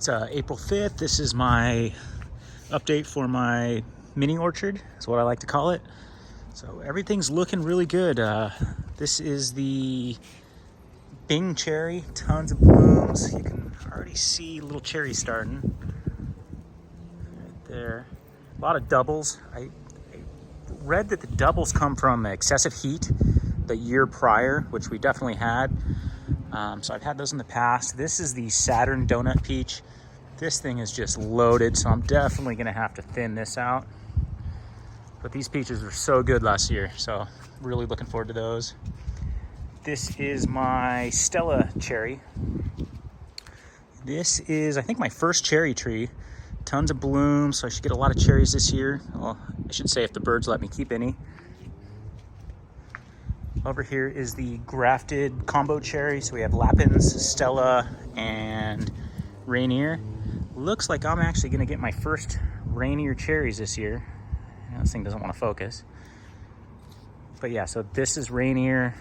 It's April 5th. This is my update for my mini orchard, is what I like to call it. So everything's looking really good. This is the Bing cherry, tons of blooms. You can already see little cherries starting right there. A lot of doubles. I read that the doubles come from excessive heat the year prior, which we definitely had. So I've had those in the past. This is the Saturn donut peach. This thing is just loaded, so I'm definitely gonna have to thin this out. But these peaches were so good last year, so really looking forward to those. This is my Stella cherry. This is, I think, my first cherry tree. Tons of blooms, so I should get a lot of cherries this year. Well, I should say if the birds let me keep any. Over here is the grafted combo cherry. So we have Lapins, Stella, and Rainier. Looks like I'm actually gonna get my first Rainier cherries this year. This thing doesn't want to focus. But yeah, so this is Rainier.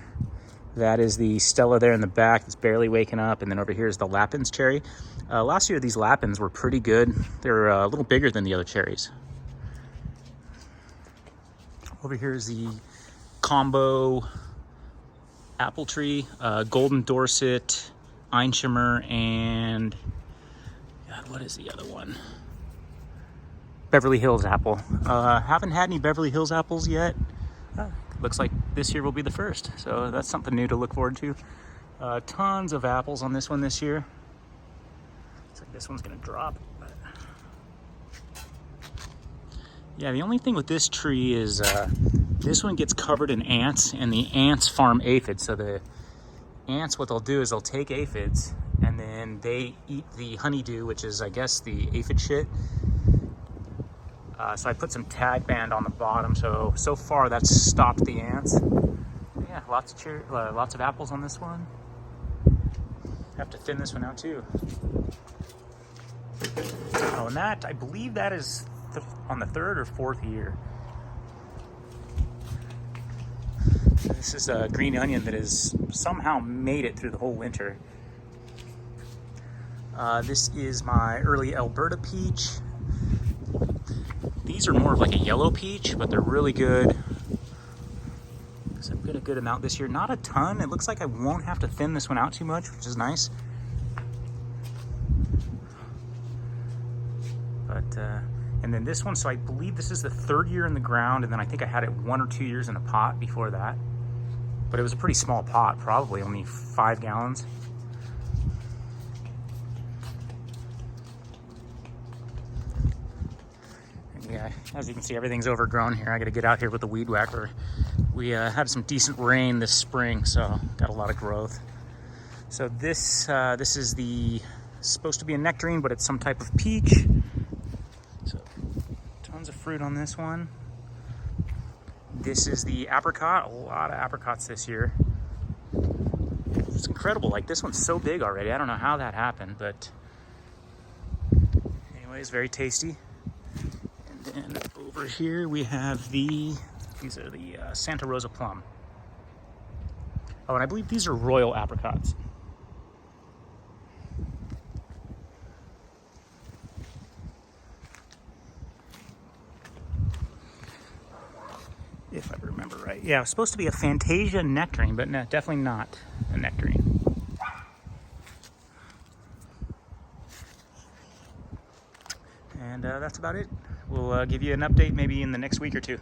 That is the Stella there in the back that's barely waking up. And then over here is the Lapins cherry. Last year, these Lapins were pretty good. They're a little bigger than the other cherries. Over here is the combo apple tree, Golden Dorset, Einshimmer, and God, what is the other one? Beverly Hills apple. Haven't had any Beverly Hills apples yet. Looks like this year will be the first, so that's something new to look forward to. Tons of apples on this one this year. Looks like this one's gonna drop. But yeah, the only thing with this tree is this one gets covered in ants, and the ants farm aphids. So the ants, what they'll do is they'll take aphids and then they eat the honeydew, which is, I guess, the aphid shit. So I put some tag band on the bottom. So far that's stopped the ants. Yeah, lots of apples on this one. Have to thin this one out too. Oh, and that, I believe that is on the third or fourth year. This is a green onion that has somehow made it through the whole winter. This is my early Alberta peach. These are more of like a yellow peach, but they're really good. So I've got a good amount this year. Not a ton. It looks like I won't have to thin this one out too much, which is nice. But, and then this one, so I believe this is the third year in the ground, and then I think I had it 1 or 2 years in a pot before that. But it was a pretty small pot, probably only 5 gallons. Yeah, as you can see, everything's overgrown here. I got to get out here with the weed whacker. We had some decent rain this spring, so got a lot of growth. So this is supposed to be a nectarine, but it's some type of peach. So tons of fruit on this one. This is the apricot. A lot of apricots this year. It's incredible. Like, this one's so big already. I don't know how that happened, but anyways, very tasty. And then over here we have these are the Santa Rosa plum. Oh, and I believe these are royal apricots. If I remember right. Yeah, it was supposed to be a Fantasia nectarine, but no, definitely not a nectarine. And that's about it. We'll give you an update maybe in the next week or two.